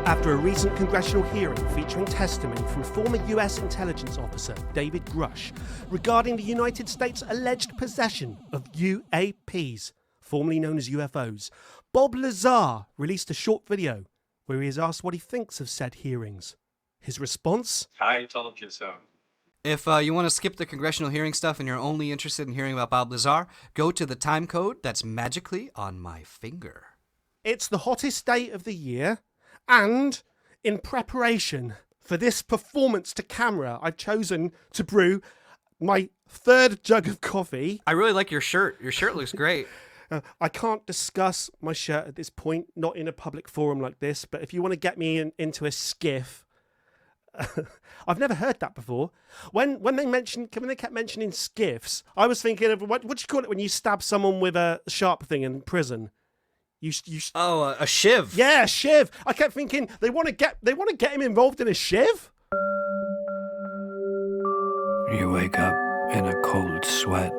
After a recent congressional hearing featuring testimony from former US intelligence officer David Grusch regarding the United States' alleged possession of UAPs, formerly known as UFOs, Bob Lazar released a short video where he is asked what he thinks of said hearings. His response? I told you so. If you want to skip the congressional hearing stuff and you're only interested in hearing about Bob Lazar, go to the time code that's magically on my finger. It's the hottest day of the year, and in preparation for this performance to camera, I've chosen to brew my third jug of coffee. I really like your shirt. Your shirt looks great. I can't discuss my shirt at this point, not in a public forum like this, but if you want to get me into a skiff, I've never heard that before. When they kept mentioning skiffs, I was thinking of what do you call it when you stab someone with a sharp thing in prison? A shiv. Yeah, a shiv. I kept thinking they want to get him involved in a shiv. You wake up in a cold sweat.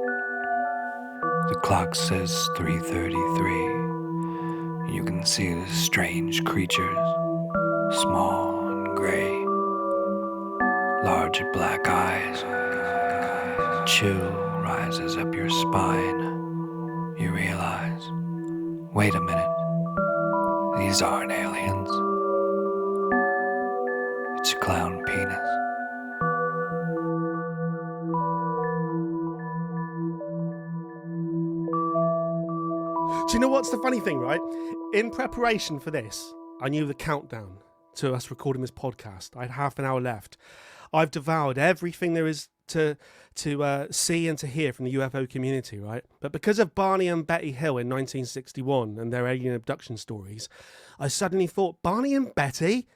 The clock says 3:33. You can see the strange creatures, small and gray, large black eyes. A chill rises up your spine. You realize, wait a minute, these aren't aliens. It's a clown penis. Do you know what's the funny thing, right? In preparation for this, I knew the countdown to us recording this podcast. I had half an hour left. I've devoured everything there is to see and to hear from the UFO community, right? But because of Barney and Betty Hill in 1961 and their alien abduction stories, I suddenly thought, Barney and Betty?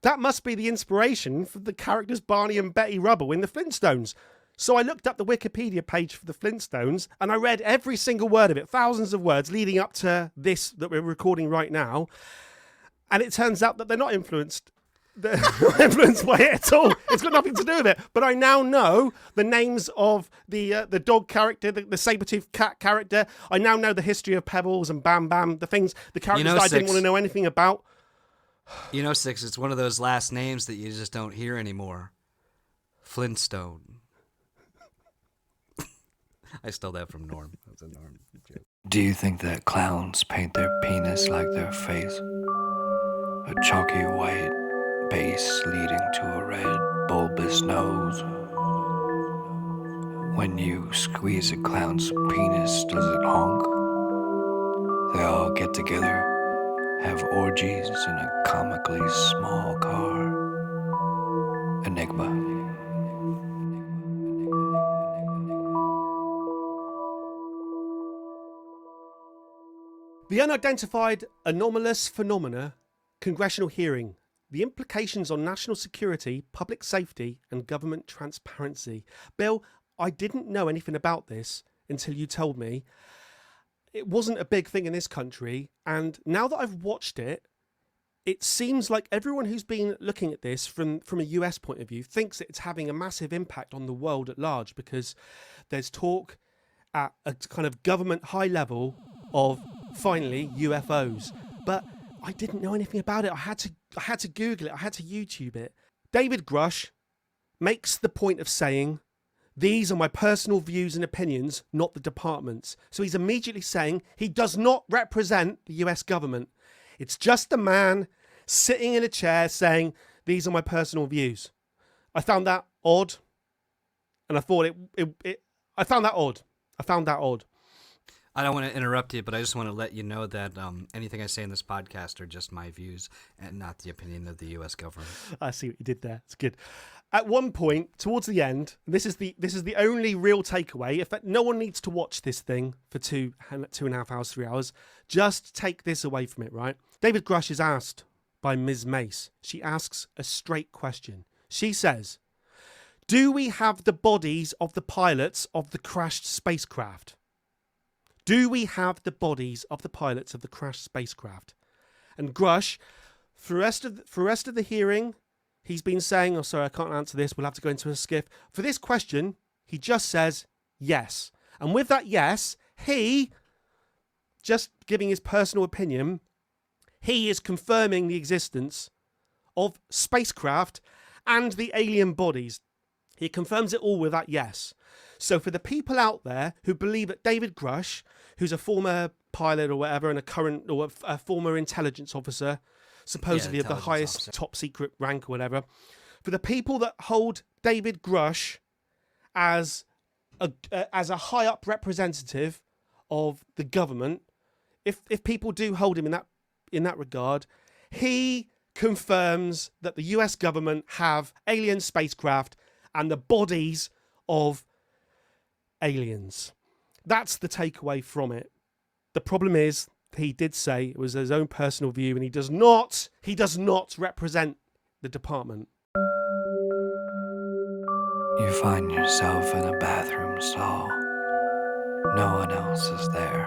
That must be the inspiration for the characters Barney and Betty Rubble in the Flintstones. So I looked up the Wikipedia page for the Flintstones and I read every single word of it, thousands of words leading up to this that we're recording right now. And it turns out that they're not influenced. They're not influenced by it at all. It's got nothing to do with it. But I now know the names of the dog character, the saber-toothed cat character. I now know the history of Pebbles and Bam Bam, the characters that I didn't want to know anything about. You know, Six, it's one of those last names that you just don't hear anymore. Flintstone. I stole that from Norm. That's a Norm joke. Do you think that clowns paint their penis like their face? A chalky white base leading to a red bulbous nose. When you squeeze a clown's penis, does it honk? They all get together, have orgies in a comically small car. Enigma. The unidentified anomalous phenomena congressional hearing. The implications on national security, public safety, and government transparency. Bill, I didn't know anything about this until you told me. It wasn't a big thing in this country, and now that I've watched it, it seems like everyone who's been looking at this from a US point of view thinks it's having a massive impact on the world at large, because there's talk at a kind of government high level of finally UFOs. But I didn't know anything about it. I had to Google it. I had to YouTube it. David Grusch makes the point of saying, these are my personal views and opinions, not the department's. So he's immediately saying he does not represent the US government. It's just a man sitting in a chair saying, these are my personal views. I found that odd. And I thought I found that odd. I don't want to interrupt you, but I just want to let you know that anything I say in this podcast are just my views and not the opinion of the U.S. government. I see what you did there. It's good. At one point, towards the end, this is the only real takeaway. In fact, no one needs to watch this thing for 2.5 hours, 3 hours. Just take this away from it, right? David Grusch is asked by Ms. Mace. She asks a straight question. She says, do we have the bodies of the pilots of the crashed spacecraft? Do we have the bodies of the pilots of the crashed spacecraft? And Grusch, for the rest of the hearing, he's been saying, oh, sorry, I can't answer this. We'll have to go into a skiff. For this question, he just says yes. And with that yes, he, just giving his personal opinion, he is confirming the existence of spacecraft and the alien bodies. He confirms it all with that yes. So for the people out there who believe that David Grusch, who's a former pilot or whatever, and a current or a former intelligence officer, supposedly of the highest top secret rank or whatever, for the people that hold David Grusch as a high up representative of the government, if people do hold him in that regard, he confirms that the US government have alien spacecraft and the bodies of aliens. That's the takeaway from it. The problem is, he did say it was his own personal view, and he does not represent the department. You find yourself in a bathroom stall. No one else is there.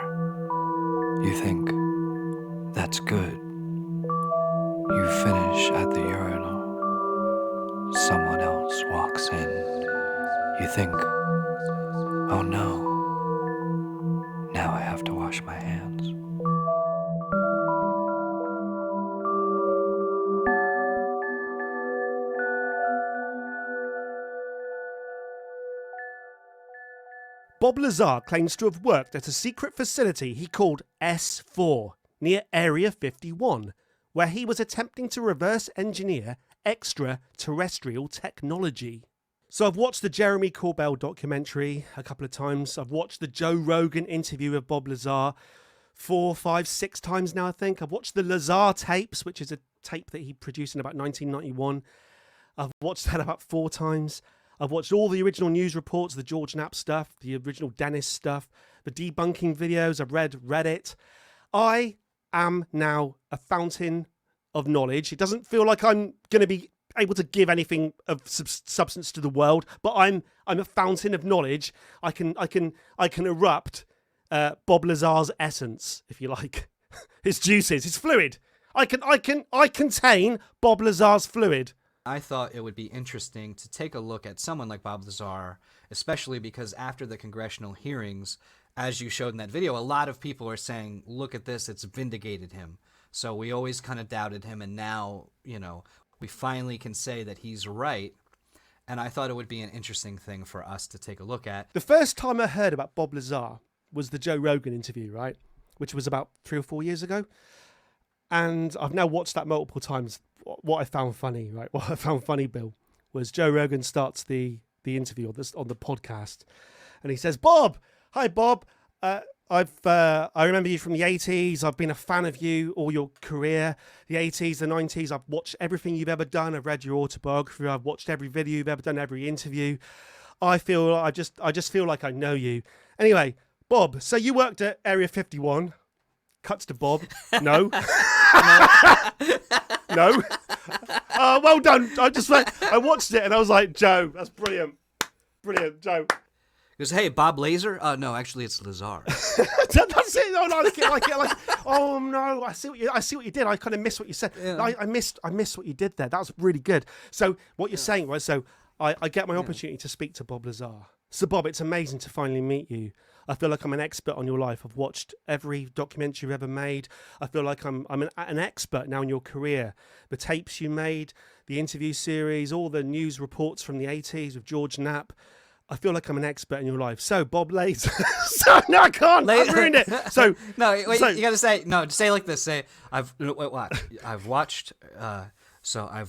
You think, that's good. You finish at the urinal. Someone else walks in. You think, oh no, now I have to wash my hands. Bob Lazar claims to have worked at a secret facility he called S4 near Area 51, where he was attempting to reverse engineer extra-terrestrial technology. So I've watched the Jeremy Corbell documentary a couple of times. I've watched the Joe Rogan interview of Bob Lazar 4, 5, 6 times now, I think. I've watched the Lazar tapes, which is a tape that he produced in about 1991. I've watched that about 4 times. I've watched all the original news reports, the George Knapp stuff, the original Dennis stuff, the debunking videos. I've read Reddit. I am now a fountain of knowledge. It doesn't feel like I'm going to be able to give anything of substance to the world, but I'm a fountain of knowledge. I can erupt Bob Lazar's essence, if you like, his juices, his fluid. I contain Bob Lazar's fluid. I thought it would be interesting to take a look at someone like Bob Lazar, especially because after the congressional hearings, as you showed in that video, a lot of people are saying, look at this, it's vindicated him. So we always kind of doubted him, and now, we finally can say that he's right. And I thought it would be an interesting thing for us to take a look at. The first time I heard about Bob Lazar was the Joe Rogan interview, right? Which was about 3 or 4 years ago. And I've now watched that multiple times. What I found funny, right? What I found funny, Bill, was Joe Rogan starts the interview on the podcast, and he says, "Bob, hi Bob, I remember you from the 80s. I've been a fan of you all your career, the 80s, the 90s. I've watched everything you've ever done. I've read your autobiography. I've watched every video you've ever done, every interview. I just feel like I know you. Anyway, Bob, so you worked at Area 51." Cuts to Bob. No. No. Well done. I watched it and I was like, Joe, that's brilliant. Brilliant, Joe. He goes, hey, Bob Lazar? No, actually, it's Lazar. That's it. No, I like it. Oh no, I see what you did. I kind of missed what you said. Yeah. I missed what you did there. That was really good. So what you're saying, right? So I get my opportunity to speak to Bob Lazar. So Bob, it's amazing to finally meet you. I feel like I'm an expert on your life. I've watched every documentary you've ever made. I feel like I'm an expert now in your career. The tapes you made, the interview series, all the news reports from the 80s with George Knapp. I feel like I'm an expert in your life. So, Bob Lazar. No, I can't. I've ruined it. So no, wait. You got to say no. Say it like this. Say I've watched. I've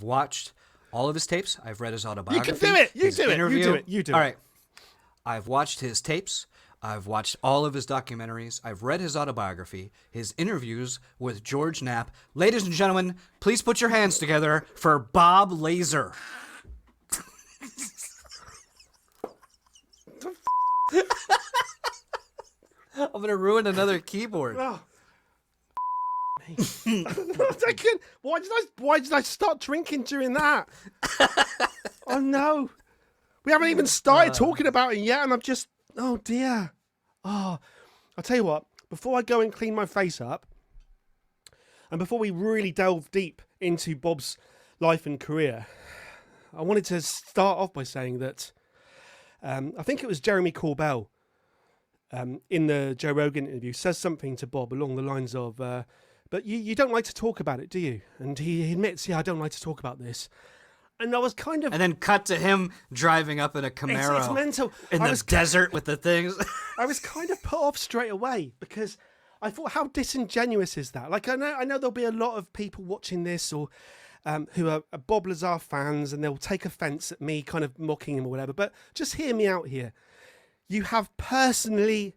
watched all of his tapes. I've read his autobiography. You can do it. You do it. All right. I've watched his tapes. I've watched all of his documentaries. I've read his autobiography, his interviews with George Knapp. Ladies and gentlemen, please put your hands together for Bob Lazar. I'm going to ruin another keyboard. Oh. Why did I start drinking during that? Oh no. We haven't even started talking about it yet, and I'm just, oh dear. Oh, I'll tell you what, before I go and clean my face up, and before we really delve deep into Bob's life and career, I wanted to start off by saying that I think it was Jeremy Corbell in the Joe Rogan interview says something to Bob along the lines of, but you don't like to talk about it, do you? And he admits, yeah, I don't like to talk about this. And I was kind of... And then cut to him driving up in a Camaro. It's mental. In the desert with the things. I was kind of put off straight away because I thought, how disingenuous is that? Like, I know there'll be a lot of people watching this or who are Bob Lazar fans, and they'll take offence at me kind of mocking him or whatever. But just hear me out here. You've personally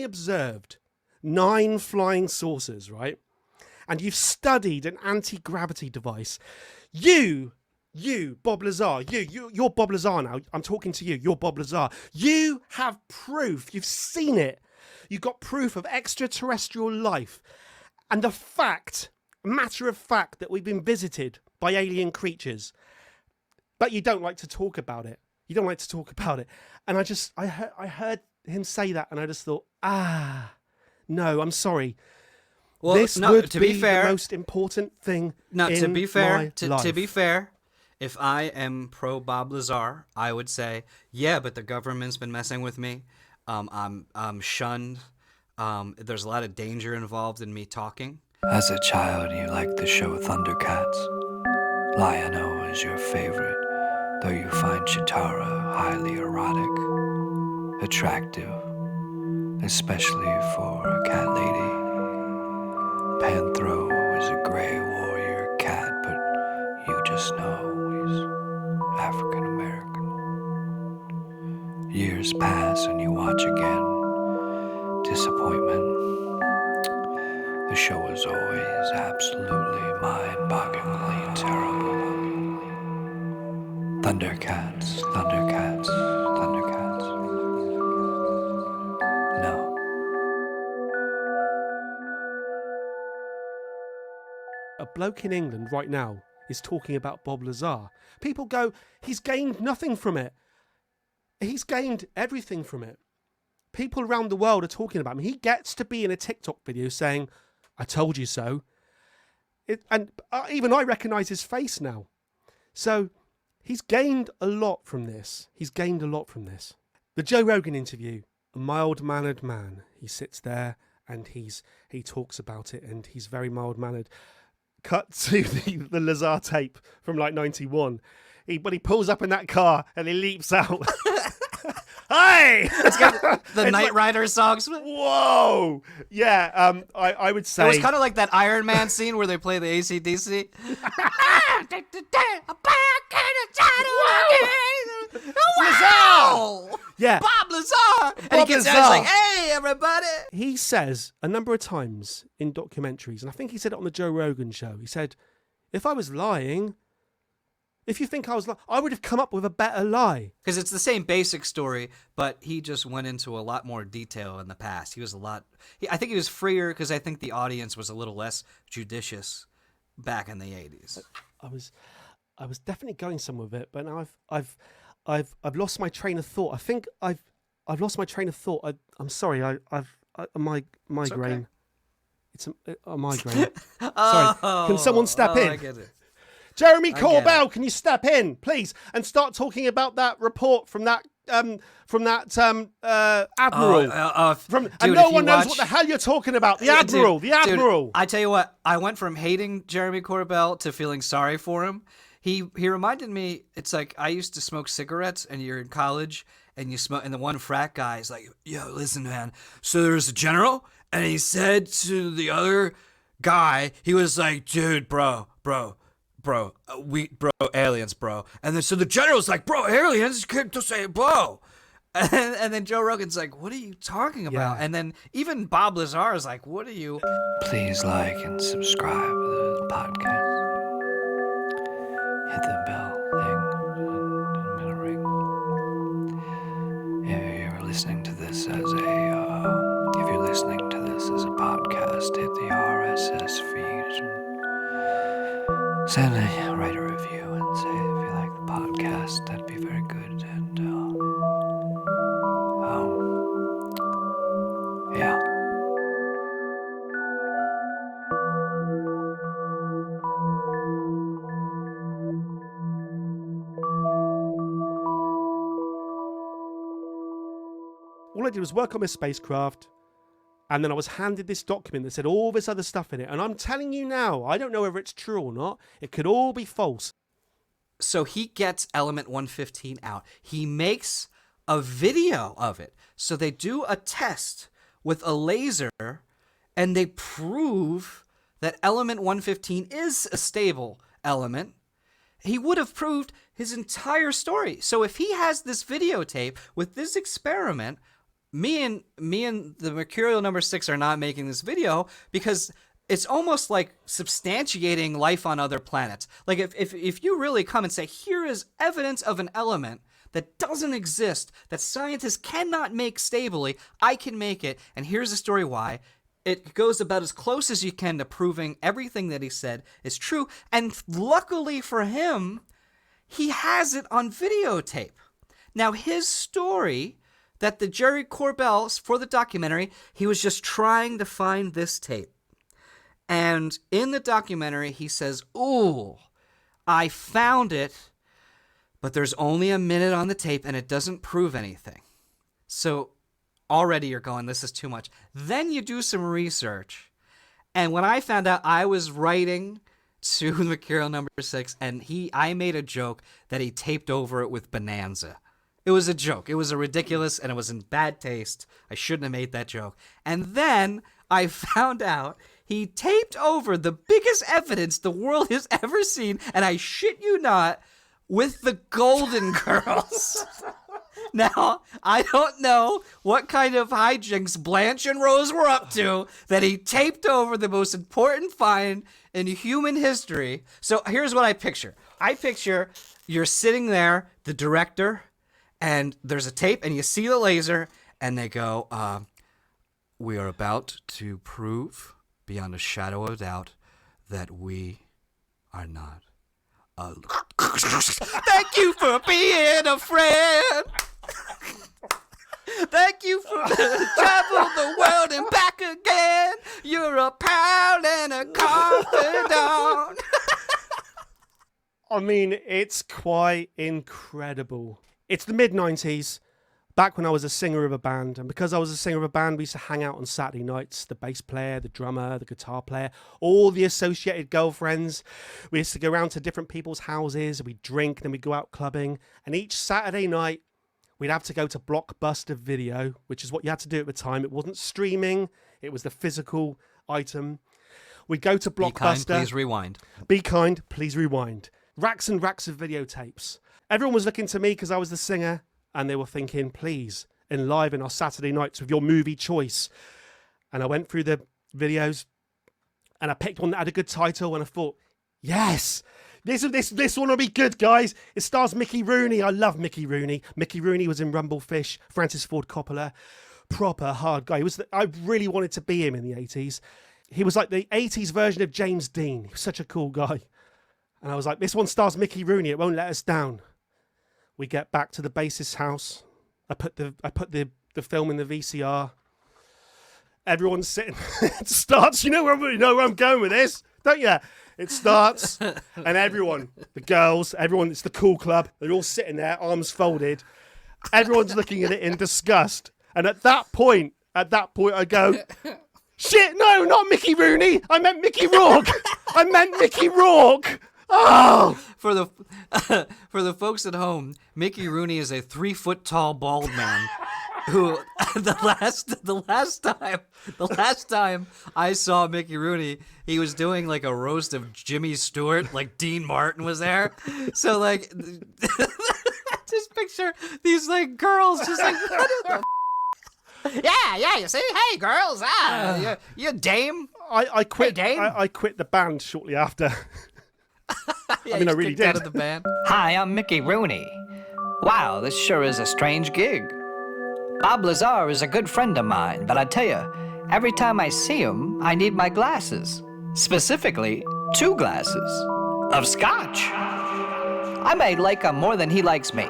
observed 9 flying saucers, right? And you've studied an anti-gravity device. You, Bob Lazar, you're Bob Lazar now. I'm talking to you. You're Bob Lazar. You have proof. You've seen it. You've got proof of extraterrestrial life. And the matter of fact that we've been visited by alien creatures. But you don't like to talk about it. You don't like to talk about it. And I heard him say that, and I just thought, no, I'm sorry. Well, this no, would to be be fair, the most important thing in to be fair, my life. to be fair, if I am pro Bob Lazar, I would say, yeah, but the government's been messing with me. I'm shunned. There's a lot of danger involved in me talking. As a child, you liked the show Thundercats. Lion-O is your favorite, though you find Chitara highly erotic, attractive, especially for a cat lady. Panthro is a gray warrior cat, but you just know he's African American. Years pass and you watch again. Disappointment. The show is always absolutely mind-bogglingly terrible. Thundercats, Thundercats, Thundercats. No. A bloke in England right now is talking about Bob Lazar. People go, he's gained nothing from it. He's gained everything from it. People around the world are talking about him. He gets to be in a TikTok video saying, I told you so. Even I recognise his face now. So he's gained a lot from this. The Joe Rogan interview, a mild-mannered man. He sits there and he talks about it, and he's very mild-mannered. Cut to the Lazar tape from like 91. He pulls up in that car and he leaps out. Hi! It's got the It's Knight like, Rider songs. whoa! Yeah, I would say... It was kind of like that Iron Man scene where they play the AC/DC. Wow! Yeah. Bob Lazar! And he Bob gets out, Lazar. he's like, hey, everybody! He says a number of times in documentaries, and I think he said it on the Joe Rogan show, he said, if I was lying, if you think I was lying, I would have come up with a better lie. Because it's the same basic story, but he just went into a lot more detail in the past. I think he was freer because I think the audience was a little less judicious back in the 80s. I was definitely going somewhere with it, but now I've lost my train of thought. I think I've lost my train of thought. I'm sorry. I've a migraine. It's a migraine. Sorry. Can someone step in? I get it. Jeremy Corbell, can you step in, please, and start talking about that report from that admiral? And no one knows what the hell you're talking about. The admiral. Dude, I tell you what, I went from hating Jeremy Corbell to feeling sorry for him. He reminded me. It's like I used to smoke cigarettes, and you're in college, and you smoke, and the one frat guy is like, "Yo, listen, man. So there's a general, and he said to the other guy, he was like, dude, bro, aliens, bro. And then so the general's like, bro, aliens, you can't just say bro. And then Joe Rogan's like, what are you talking about? Yeah. And then even Bob Lazar is like, what are you? Please like and subscribe to the podcast. Hit the bell thing and it'll ring. If you're listening to this as if you're listening to this as a podcast, hit the RSS feed and write a review and say if you like the podcast. That'd be very good. And yeah. All I did was work on my spacecraft, and then I was handed this document that said all this other stuff in it. And I'm telling you now, I don't know whether it's true or not. It could all be false. So he gets element 115 out. He makes a video of it. So they do a test with a laser, and they prove that element 115 is a stable element. He would have proved his entire story. So if he has this videotape with this experiment, me and the Mercurial number 6 are not making this video because it's almost like substantiating life on other planets. Like if you really come and say, here is evidence of an element that doesn't exist, that scientists cannot make stably, I can make it, and here's the story why. It goes about as close as you can to proving everything that he said is true. And luckily for him, he has it on videotape. Now, his story that the Jerry Corbell, for the documentary, he was just trying to find this tape. And in the documentary, he says, ooh, I found it, but there's only a minute on the tape and it doesn't prove anything. So already you're going, this is too much. Then you do some research. And when I found out, I was writing to Mercurial number 6, and I made a joke that he taped over it with Bonanza. It was a joke. It was a ridiculous, and it was in bad taste. I shouldn't have made that joke. And then I found out he taped over the biggest evidence the world has ever seen, and I shit you not, with the Golden Girls. Now, I don't know what kind of hijinks Blanche and Rose were up to that he taped over the most important find in human history. So here's what I picture. I picture you're sitting there, the director, and there's a tape, and you see the laser, and they go, we are about to prove beyond a shadow of doubt that we are not alone. Thank you for being a friend. Thank you for travel the world and back again. You're a pal and a confidant. I mean, it's quite incredible. It's the mid-90s, back when I was a singer of a band. And because I was a singer of a band, we used to hang out on Saturday nights. The bass player, the drummer, the guitar player, all the associated girlfriends. We used to go around to different people's houses. We'd drink, then we'd go out clubbing. And each Saturday night, we'd have to go to Blockbuster Video, which is what you had to do at the time. It wasn't streaming. It was the physical item. We'd go to Blockbuster. Be kind, please rewind. Be kind, please rewind. Racks and racks of videotapes. Everyone was looking to me because I was the singer, and they were thinking, please, enliven our Saturday nights with your movie choice. And I went through the videos, and I picked one that had a good title, and I thought, yes, this one will be good, guys. It stars Mickey Rooney. I love Mickey Rooney. Mickey Rooney was in Rumblefish, Francis Ford Coppola. Proper hard guy. I really wanted to be him in the 80s. He was like the 80s version of James Dean. He was such a cool guy. And I was like, this one stars Mickey Rooney. It won't let us down. We get back to the bassist's house. I put the film in the VCR. Everyone's sitting. It starts. You know where I'm going with this, don't you? It starts, and everyone, the girls, everyone. It's the cool club. They're all sitting there, arms folded. Everyone's looking at it in disgust. And at that point, I go, shit! No, not Mickey Rooney. I meant Mickey Rourke. I meant Mickey Rourke. Oh! For the folks at home, Mickey Rooney is a 3-foot tall bald man who the last time I saw Mickey Rooney, he was doing like a roast of Jimmy Stewart, like Dean Martin was there. So like just picture these like girls just like what the yeah, you see? Hey girls, you dame. I quit. Hey, dame. I quit the band shortly after. Yeah, I mean, I really did. Out of the band. Hi, I'm Mickey Rooney. Wow, this sure is a strange gig. Bob Lazar is a good friend of mine, but I tell you, every time I see him, I need my glasses. Specifically, 2 glasses of scotch. I may like him more than he likes me.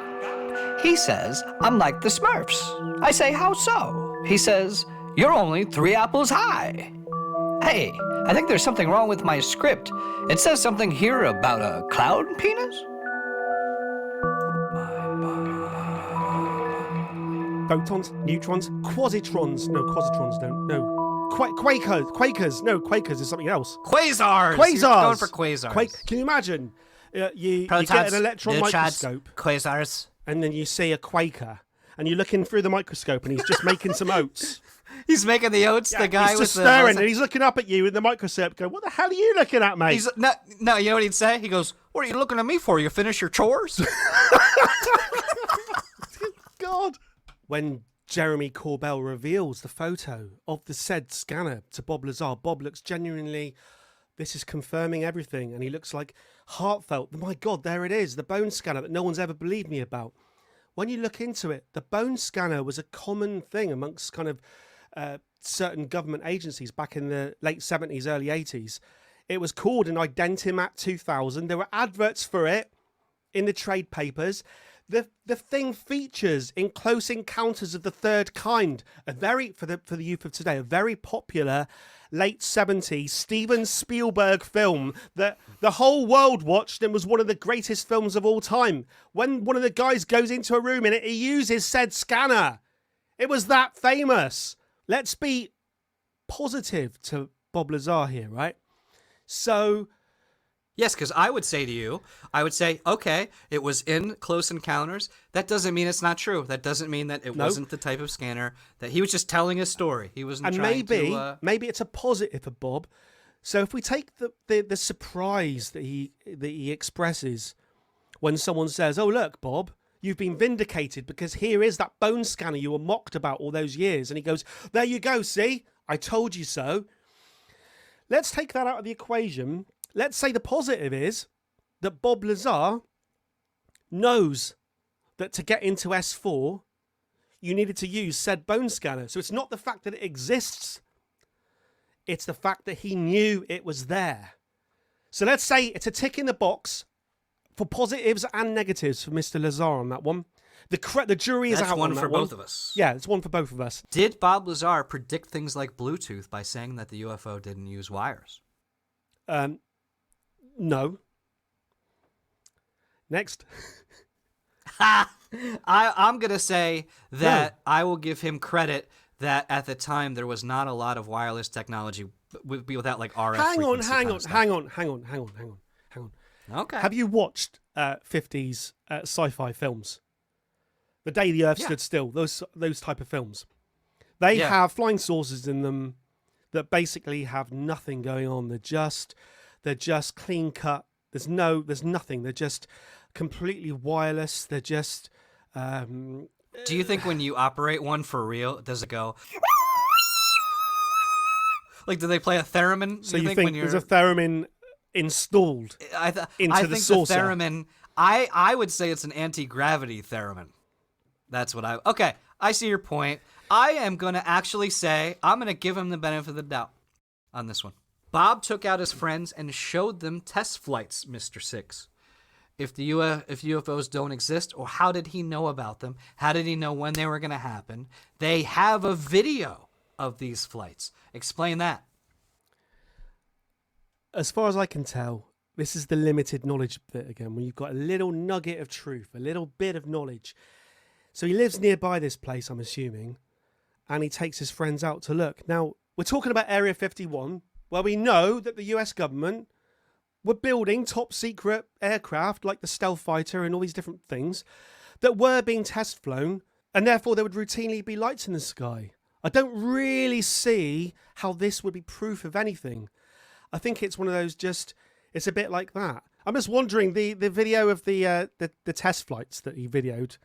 He says I'm like the Smurfs. I say, how so? He says, you're only 3 apples high. Hey, I think there's something wrong with my script. It says something here about a cloud penis? Photons, neutrons, quasitrons. No, quasitrons don't. No. Quakers. No, Quakers is something else. Quasars. Quasars. You're going for quasars. Can you imagine? You Protons, get an electron neutrons, microscope, quasars. and then you see a Quaker, and you're looking through the microscope, and he's just making some oats. He's making the oats. Yeah, the guy he's with just the staring, and he's looking up at you in the microscope, going, "What the hell are you looking at, mate?" He's no. You know what he'd say? He goes, "What are you looking at me for? You finish your chores?" God. When Jeremy Corbell reveals the photo of the said scanner to Bob Lazar, Bob looks genuinely, this is confirming everything, and he looks like heartfelt. My God, there it is, the bone scanner that no one's ever believed me about. When you look into it, the bone scanner was a common thing amongst kind of certain government agencies back in the late 70s, early 80s. It was called an Identimat 2000. There were adverts for it in the trade papers. The thing features in Close Encounters of the Third Kind, for the youth of today, a very popular late 70s Steven Spielberg film that the whole world watched and was one of the greatest films of all time. When one of the guys goes into a room in it, he uses said scanner. It was that famous. Let's be positive to Bob Lazar here, right? So... Yes, because I would say to you, okay, it was in Close Encounters. That doesn't mean it's not true. That doesn't mean that it wasn't the type of scanner, that he was just telling a story. He wasn't trying to... maybe it's a positive for Bob. So if we take the surprise that he expresses when someone says, "Oh, look, Bob, you've been vindicated because here is that bone scanner you were mocked about all those years." And he goes, "There you go, see? I told you so." Let's take that out of the equation. Let's say the positive is that Bob Lazar knows that to get into S4, you needed to use said bone scanner. So it's not the fact that it exists. It's the fact that he knew it was there. So let's say it's a tick in the box for positives and negatives for Mr. Lazar on that one. The jury is out on that one. That's one for both of us. Yeah, it's one for both of us. Did Bob Lazar predict things like Bluetooth by saying that the UFO didn't use wires? No. Next. I'm going to say that I will give him credit that at the time there was not a lot of wireless technology without like RF. Hang on. Okay. Have you watched 50s sci-fi films? The Day the Earth Stood Still, those type of films. They have flying saucers in them that basically have nothing going on. They're just clean cut. There's nothing. They're just completely wireless. They're just... Do you think when you operate one for real, does it go... Like, do they play a theremin? So you think there's a theremin installed into the saucer? The theremin... I would say it's an anti-gravity theremin. That's what I... Okay, I see your point. I am going to actually say, I'm going to give him the benefit of the doubt on this one. Bob took out his friends and showed them test flights, Mr. Six. If UFOs don't exist, or how did he know about them? How did he know when they were going to happen? They have a video of these flights. Explain that. As far as I can tell, this is the limited knowledge bit again, when you've got a little nugget of truth, a little bit of knowledge. So he lives nearby this place, I'm assuming, and he takes his friends out to look. Now, we're talking about Area 51, where we know that the US government were building top secret aircraft like the stealth fighter and all these different things that were being test flown, and therefore there would routinely be lights in the sky. I don't really see how this would be proof of anything. I think it's one of those it's a bit like that. I'm just wondering, the video of the test flights that he videoed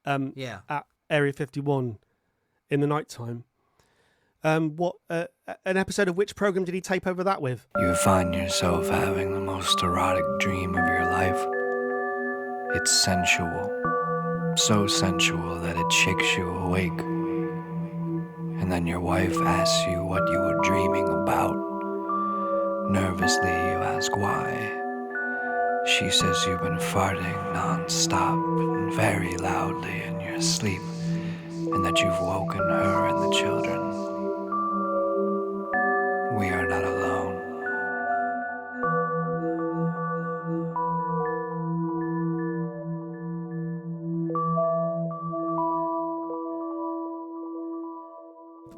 at Area 51 in the nighttime. An episode of which program did he tape over that with? You find yourself having the most erotic dream of your life. It's sensual. So sensual that it shakes you awake. And then your wife asks you what you were dreaming about. Nervously, you ask why. She says you've been farting non-stop and very loudly in your sleep, and that you've woken her and the children. We are not alone.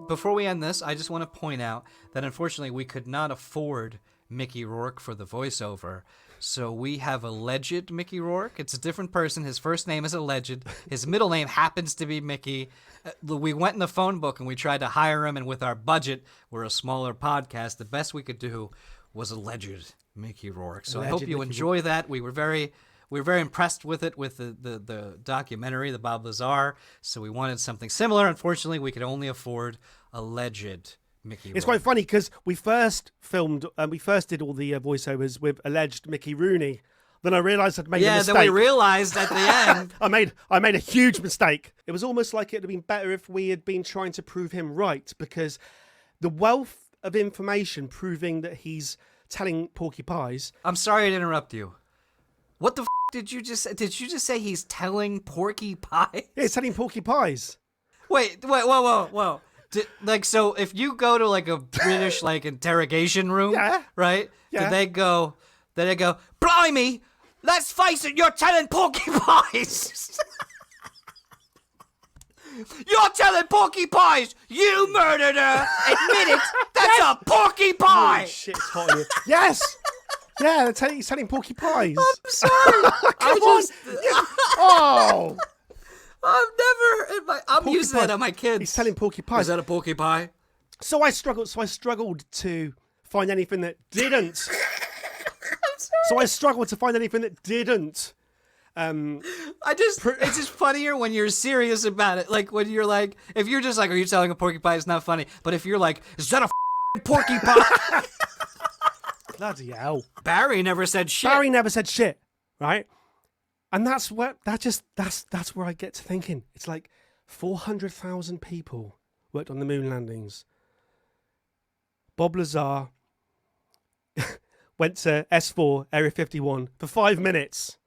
Before we end this, I just want to point out that unfortunately we could not afford Mickey Rourke for the voiceover. So we have alleged Mickey Rourke. It's a different person. His first name is alleged. His middle name happens to be Mickey. We went in the phone book and we tried to hire him, and with our budget, we're a smaller podcast, the best we could do was alleged Mickey Rourke. So I hope you enjoy that. We were very impressed with it, with the documentary, the Bob Lazar. So we wanted something similar. Unfortunately, we could only afford alleged Mickey Rourke. It's quite funny because we first filmed and we first did all the voiceovers with alleged Mickey Rooney. Then I realised I'd made a mistake. Yeah, then we realised at the end. I made a huge mistake. It was almost like it would have been better if we had been trying to prove him right, because the wealth of information proving that he's telling Porky Pies. I'm sorry to interrupt you. What the did you just say? Did you just say he's telling Porky Pies? Yeah, he's telling Porky Pies. Wait, whoa. So if you go to like a British like interrogation room, Yeah. right? Yeah. Did they go, blimey, let's face it, you're telling Porky Pies. You're telling Porky Pies you murdered her. Admit it. That's a Porky Pie. Holy shit, it's hot in here. Yes. Yeah, he's telling Porky Pies. I'm sorry. Come on. Oh. I'm Porky using that Pies. on my kids. He's telling Porky Pies. Is that a Porky Pie? So I struggled to find anything that didn't. So I struggled to find anything that didn't. It's just funnier when you're serious about it. Like when you're like, if you're just like, are you telling a Porky Pie? It's not funny. But if you're like, is that a Porky Pie? Bloody hell. Barry never said shit. Barry never said shit, right? And that's where I get to thinking. It's like 400,000 people worked on the moon landings. Bob Lazar went to S4 Area 51 for 5 minutes,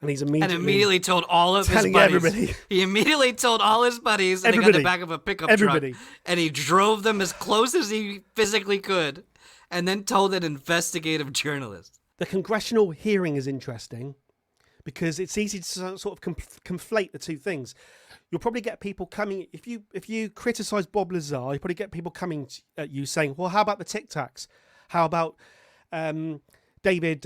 and he's immediately told all of his telling buddies. everybody. He immediately told all his buddies, and they got in the back of a pickup truck, and he drove them as close as he physically could, and then told an investigative journalist. The congressional hearing is interesting because it's easy to sort of conflate the two things. You'll probably get people coming, if you criticise Bob Lazar, you probably get people coming at you saying, well, how about the Tic Tacs? How about David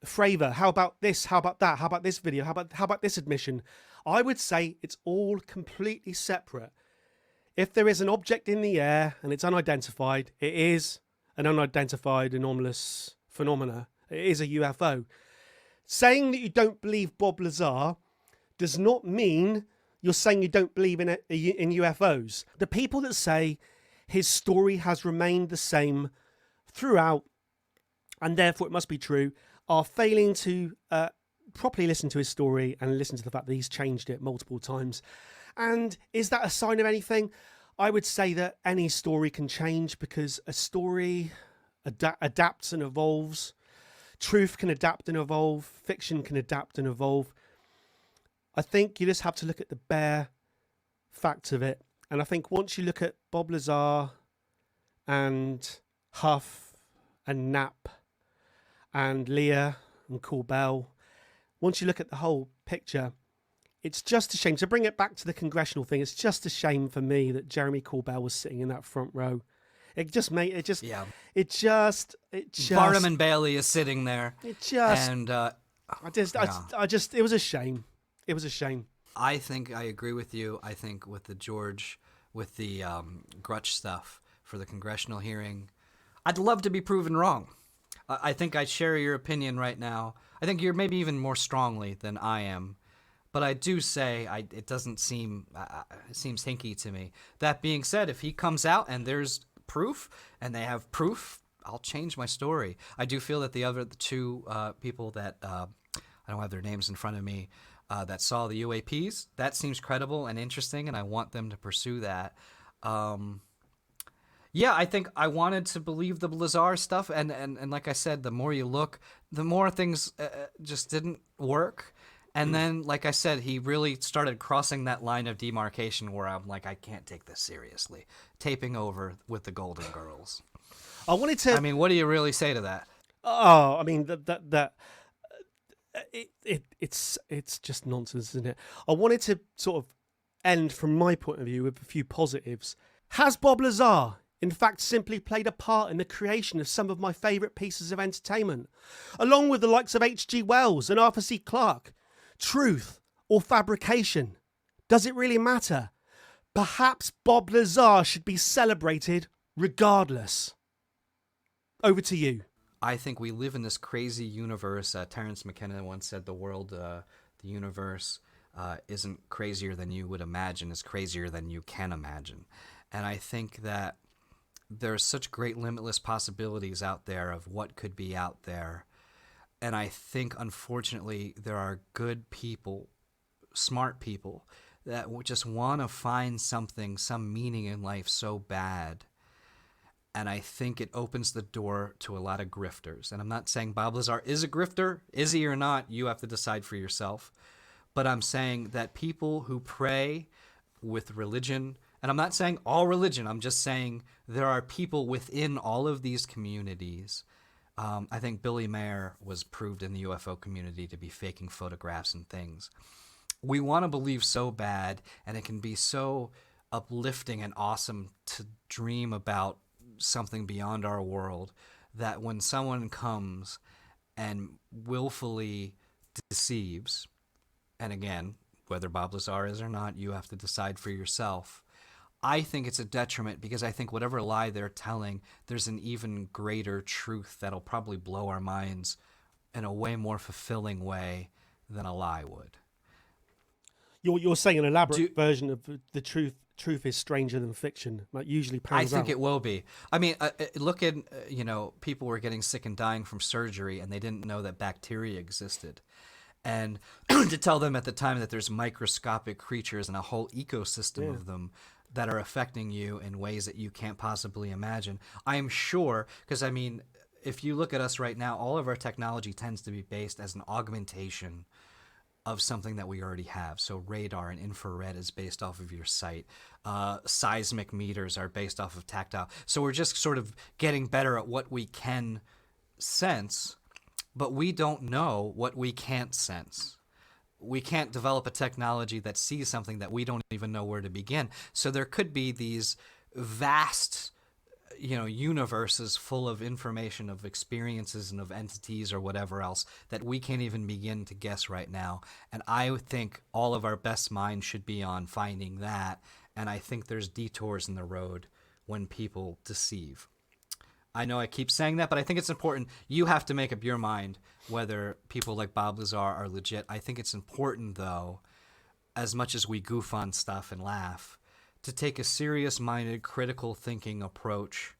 Fravor? How about this? How about that? How about this video? How about this admission? I would say it's all completely separate. If there is an object in the air and it's unidentified, it is an unidentified anomalous phenomena. It is a UFO. Saying that you don't believe Bob Lazar does not mean you're saying you don't believe in UFOs. The people that say his story has remained the same throughout and therefore it must be true are failing to properly listen to his story and listen to the fact that he's changed it multiple times. And is that a sign of anything? I would say that any story can change because a story adapts and evolves. Truth can adapt and evolve. Fiction can adapt and evolve. I think you just have to look at the bare facts of it. And I think once you look at Bob Lazar and Huff and Knapp and Leah and Corbell, once you look at the whole picture, it's just a shame. To bring it back to the congressional thing, it's just a shame for me that Jeremy Corbell was sitting in that front row. It just made it just Barnum and Bailey is sitting there. It just and I just it was a shame. It was a shame. I think I agree with you. I think with the Grusch stuff for the congressional hearing, I'd love to be proven wrong. I think I share your opinion right now. I think you're maybe even more strongly than I am. But I do say it doesn't seem it seems hinky to me. That being said, if he comes out and there's proof and they have proof, I'll change my story. I do feel that the two people that I don't have their names in front of me that saw the UAPs, that seems credible and interesting, and I want them to pursue that. Yeah, I think I wanted to believe the Lazar stuff, and like I said, the more you look, the more things just didn't work. And then, like I said, he really started crossing that line of demarcation where I'm like, I can't take this seriously. Taping over with the Golden Girls. I wanted to. I mean, what do you really say to that? Oh, I mean it's just nonsense, isn't it? I wanted to sort of end from my point of view with a few positives. Has Bob Lazar, in fact, simply played a part in the creation of some of my favourite pieces of entertainment, along with the likes of H.G. Wells and Arthur C. Clarke? Truth or fabrication? Does it really matter? Perhaps Bob Lazar should be celebrated regardless. Over to you. I think we live in this crazy universe. Terrence McKenna once said the universe isn't crazier than you would imagine, it's crazier than you can imagine. And I think that there's such great limitless possibilities out there of what could be out there. And I think, unfortunately, there are good people, smart people, that just want to find something, some meaning in life so bad. And I think it opens the door to a lot of grifters. And I'm not saying Bob Lazar is a grifter. Is he or not? You have to decide for yourself. But I'm saying that people who pray with religion, and I'm not saying all religion, I'm just saying there are people within all of these communities. I think Billy Mayer was proved in the UFO community to be faking photographs and things. We want to believe so bad, and it can be so uplifting and awesome to dream about something beyond our world, that when someone comes and willfully deceives, and again, whether Bob Lazar is or not, you have to decide for yourself. I think it's a detriment, because I think whatever lie they're telling, there's an even greater truth that'll probably blow our minds in a way more fulfilling way than a lie would. You're saying an elaborate version of the truth. Truth is stranger than fiction. Like usually pans I think out. it will be. I mean, look at, people were getting sick and dying from surgery, and they didn't know that bacteria existed. And to tell them at the time that there's microscopic creatures and a whole ecosystem of them that are affecting you in ways that you can't possibly imagine. I am sure, because I mean, if you look at us right now, all of our technology tends to be based as an augmentation of something that we already have. So radar and infrared is based off of your sight. Seismic meters are based off of tactile. So we're just sort of getting better at what we can sense, but we don't know what we can't sense. We can't develop a technology that sees something that we don't even know where to begin. So there could be these vast, universes full of information, of experiences and of entities or whatever else that we can't even begin to guess right now. And I think all of our best minds should be on finding that. And I think there's detours in the road when people deceive. I know I keep saying that, but I think it's important. You have to make up your mind whether people like Bob Lazar are legit. I think it's important, though, as much as we goof on stuff and laugh, to take a serious-minded, critical thinking approach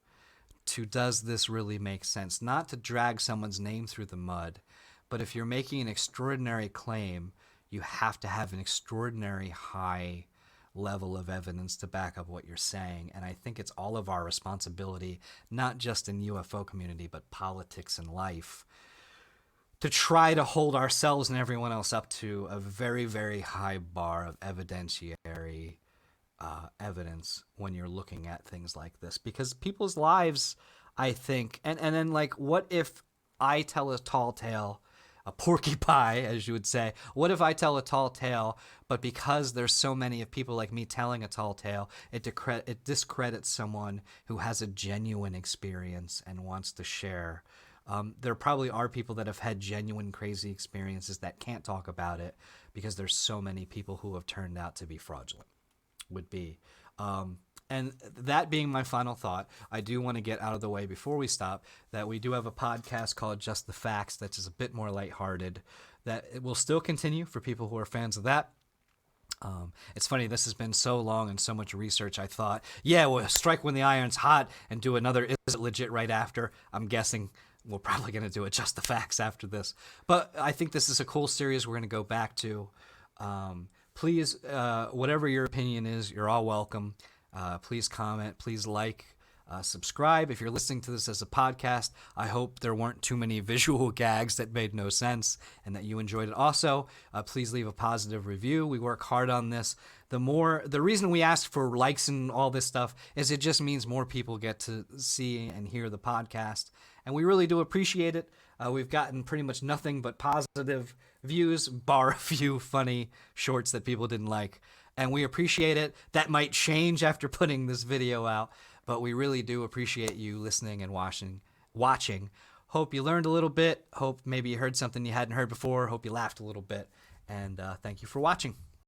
to, does this really make sense? Not to drag someone's name through the mud, but if you're making an extraordinary claim, you have to have an extraordinary high level of evidence to back up what you're saying. And I think it's all of our responsibility, not just in the UFO community, but politics and life, to try to hold ourselves and everyone else up to a very, very high bar of evidentiary evidence when you're looking at things like this. Because people's lives, I think, and then like, what if I tell a tall tale, a porcupine, as you would say? What if I tell a tall tale, but because there's so many of people like me telling a tall tale, it discredits someone who has a genuine experience and wants to share? There probably are people that have had genuine crazy experiences that can't talk about it because there's so many people who have turned out to be fraudulent, would be. And that being my final thought, I do want to get out of the way before we stop that we do have a podcast called Just the Facts that's just a bit more lighthearted, that it will still continue for people who are fans of that. It's funny, this has been so long and so much research, I thought, we'll strike when the iron's hot and do another Is It Legit right after. I'm guessing we're probably going to do it Just the Facts after this. But I think this is a cool series we're going to go back to. Please, whatever your opinion is, you're all welcome. Please comment, please like, subscribe. If you're listening to this as a podcast, I hope there weren't too many visual gags that made no sense and that you enjoyed it. Also, please leave a positive review. We work hard on this. The reason we ask for likes and all this stuff is it just means more people get to see and hear the podcast. And we really do appreciate it. We've gotten pretty much nothing but positive views, bar a few funny shorts that people didn't like. And we appreciate it. That might change after putting this video out, but we really do appreciate you listening and watching. Hope you learned a little bit. Hope maybe you heard something you hadn't heard before. Hope you laughed a little bit. And thank you for watching.